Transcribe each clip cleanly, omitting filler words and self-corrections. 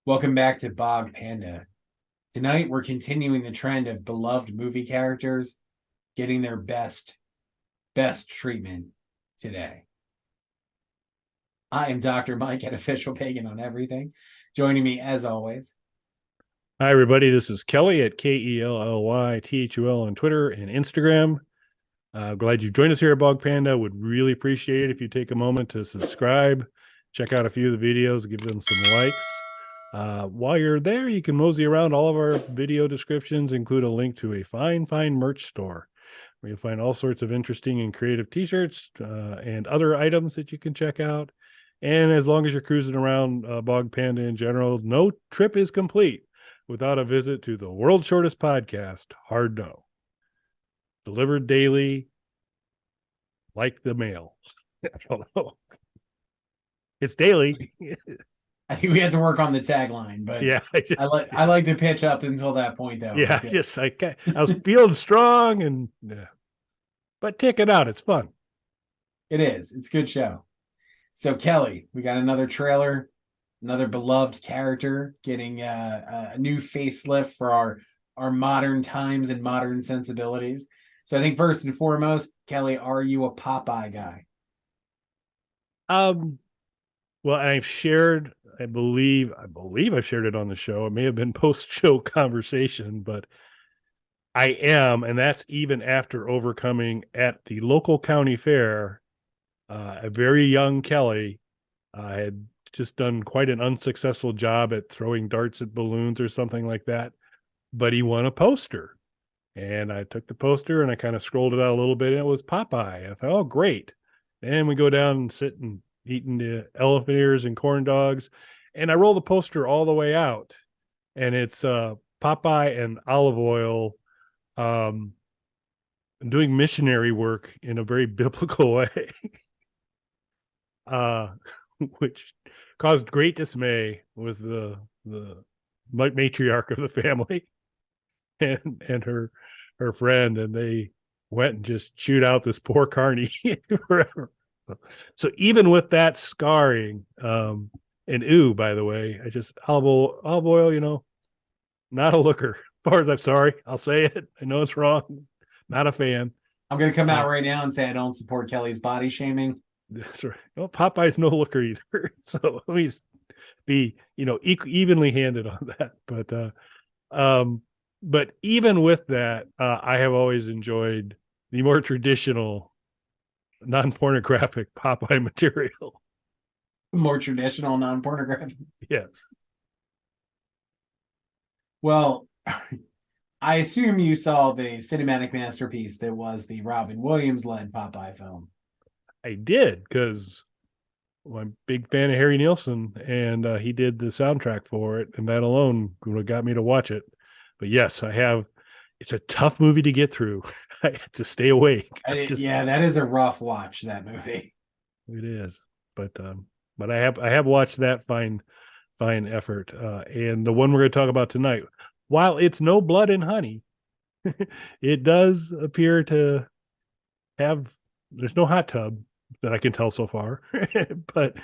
Welcome back to Bog Panda. Tonight, we're continuing the trend of beloved movie characters getting their best treatment today. I am Dr. Mike at Official Pagan on Everything. Joining me, as always. Hi, everybody. This is Kelly at KELLYTHUL on Twitter and Instagram. Glad you joined us here at Bog Panda. Would really appreciate it if you take a moment to subscribe, check out a few of the videos, give them some likes. While you're there, you can mosey around. All of our video descriptions include a link to a fine merch store where you'll find all sorts of interesting and creative t-shirts and other items that you can check out. And as long as you're cruising around Bog Panda in general, no trip is complete without a visit to the world's shortest podcast, Hard No. Delivered daily, like the mail. I don't know. It's daily. I think we had to work on the tagline, but Yeah, I like the pitch up until that point, though. Yeah, I was feeling strong, and but check it out. It's fun. It is. It's a good show. So, Kelly, we got another trailer, another beloved character getting a new facelift for our modern times and modern sensibilities. So I think first and foremost, Kelly, are you a Popeye guy? Well, I believe I've shared it on the show. It may have been post-show conversation, but I am, and that's even after overcoming at the local county fair. A very young Kelly had just done quite an unsuccessful job at throwing darts at balloons or something like that, but he won a poster. And I took the poster and I kind of scrolled it out a little bit, and it was Popeye. I thought, oh, great. Then we go down and sit and eating the elephant ears and corn dogs. And I roll the poster all the way out. And it's Popeye and Olive Oil doing missionary work in a very biblical way, which caused great dismay with the matriarch of the family and her friend, and they went and just chewed out this poor carny forever. So even with that scarring, and by the way, I just olive oil, not a looker. I'm sorry, I'll say it. I know it's wrong. Not a fan. I'm going to come out right now and say I don't support Kelly's body shaming. That's right. Well, Popeye's no looker either. So let me be, evenly handed on that. But even with that, I have always enjoyed the more traditional, non-pornographic Popeye material. More traditional, non-pornographic. Yes. Well, I assume you saw the cinematic masterpiece that was the Robin Williams-led Popeye film. I did, because I'm a big fan of Harry Nilsson, and he did the soundtrack for it, and that alone got me to watch it. But yes, I have. It's a tough movie to get through. I had to stay awake. Yeah, that is a rough watch, that movie. It is, but I have watched that fine effort, and the one we're going to talk about tonight. While it's no blood and honey, it does appear to have. There's no hot tub that I can tell so far, but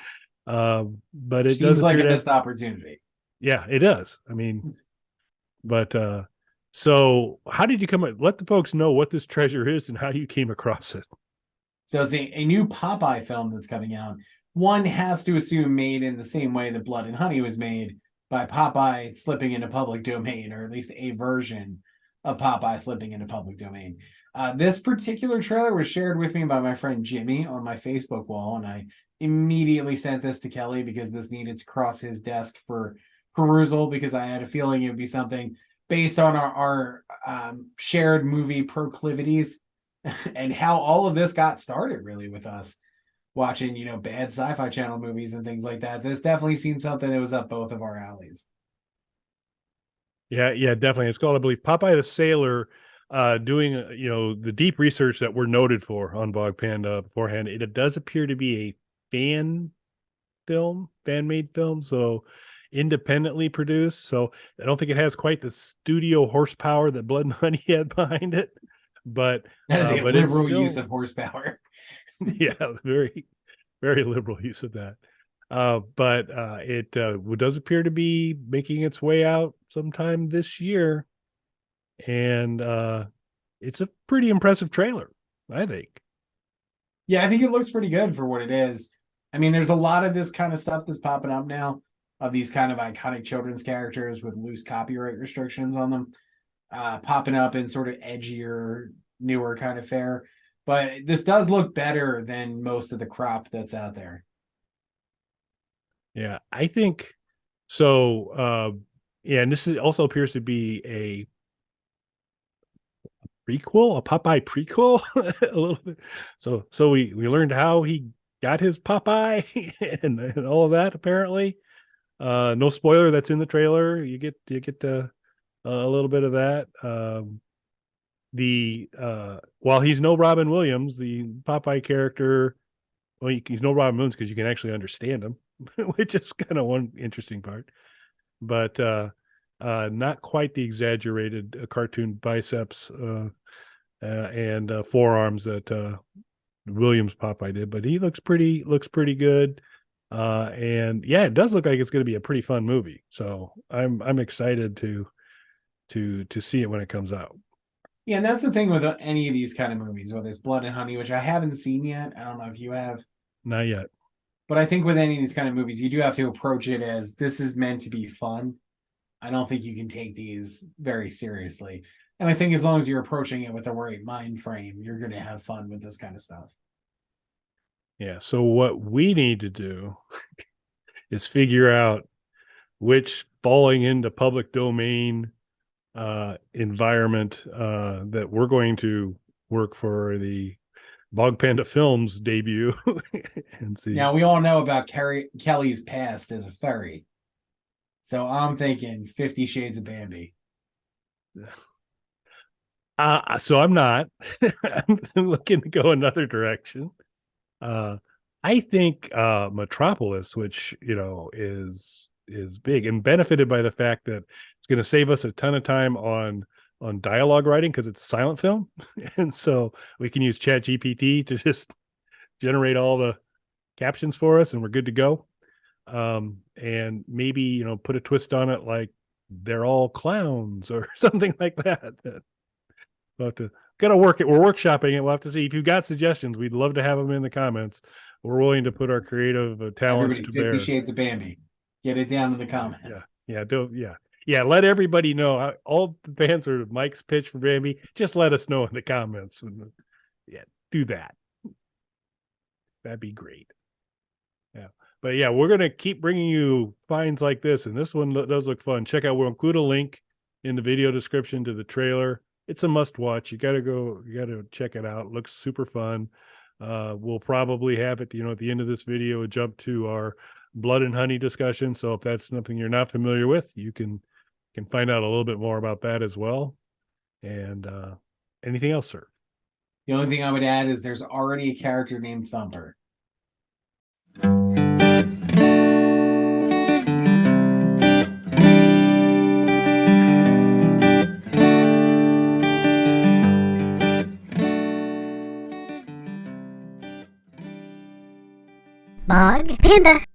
it seems like a missed opportunity. Yeah, it does. I mean, but so how did you come up? Let the folks know what this treasure is and how you came across it. So it's a new Popeye film that's coming out. One has to assume made in the same way that Blood and Honey was made, by Popeye slipping into public domain, or at least a version of Popeye slipping into public domain. This particular trailer was shared with me by my friend Jimmy on my Facebook wall, and I immediately sent this to Kelly because this needed to cross his desk for perusal, because I had a feeling it would be something based on our shared movie proclivities and how all of this got started, really, with us watching, bad Sci-Fi Channel movies and things like that. This definitely seemed something that was up both of our alleys. Yeah, definitely. It's called, I believe, Popeye the Sailor, doing, the deep research that we're noted for on Bog Panda beforehand. It does appear to be a fan-made film, so independently produced. So I don't think it has quite the studio horsepower that Blood and Honey had behind it, but that is a liberal use of horsepower. Yeah, very, very liberal use of that. But it does appear to be making its way out sometime this year, and it's a pretty impressive trailer, I think. Yeah, I think it looks pretty good for what it is. I mean, there's a lot of this kind of stuff that's popping up now of these kind of iconic children's characters with loose copyright restrictions on them, popping up in sort of edgier, newer kind of fare. But this does look better than most of the crop that's out there. Yeah, I think so. Yeah, and this also appears to be a prequel, a Popeye prequel, a little bit. So we learned how he got his Popeye and all of that. Apparently, no spoiler. That's in the trailer. You get a little bit of that. The while he's no Robin Williams, the Popeye character, well, he's no Robin Williams because you can actually understand him, which is kind of one interesting part. But not quite the exaggerated cartoon biceps and forearms that Williams Popeye did, but he looks pretty good. And yeah, it does look like it's going to be a pretty fun movie. So I'm excited to see it when it comes out. Yeah, and that's the thing with any of these kind of movies, whether it's Blood and Honey, which I haven't seen yet. I don't know if you have. Not yet. But I think with any of these kind of movies, you do have to approach it as this is meant to be fun. I don't think you can take these very seriously. And I think as long as you're approaching it with the right mind frame, you're going to have fun with this kind of stuff. Yeah. So what we need to do is figure out which falling into public domain environment that we're going to work for the Bog Panda Films debut and see. Now, we all know about Kelly's past as a furry. So I'm thinking 50 Shades of Bambi. So I'm not. I'm looking to go another direction. I think Metropolis, which is big and benefited by the fact that it's going to save us a ton of time on dialogue writing because it's a silent film, and so we can use Chat GPT to just generate all the captions for us, and we're good to go. And maybe put a twist on it, like they're all clowns or something like that. We'll have to gotta work it. We're workshopping it. We'll have to see if you've got suggestions. We'd love to have them in the comments. We're willing to put our creative talents Everybody, to 50 bear. Shades of Bambi. Get it down in the comments. Yeah. Let everybody know. All the fans are Mike's pitch for Bambi. Just let us know in the comments. Yeah, do that. That'd be great. Yeah. But yeah, we're going to keep bringing you finds like this. And this one does look fun. Check out, we'll include a link in the video description to the trailer. It's a must watch. You got to check it out. It looks super fun. We'll probably have it, at the end of this video, jump to our Blood and Honey discussion. So if that's something you're not familiar with, you can find out a little bit more about that as well. And anything else, sir? The only thing I would add is there's already a character named Thumper. Bog Panda.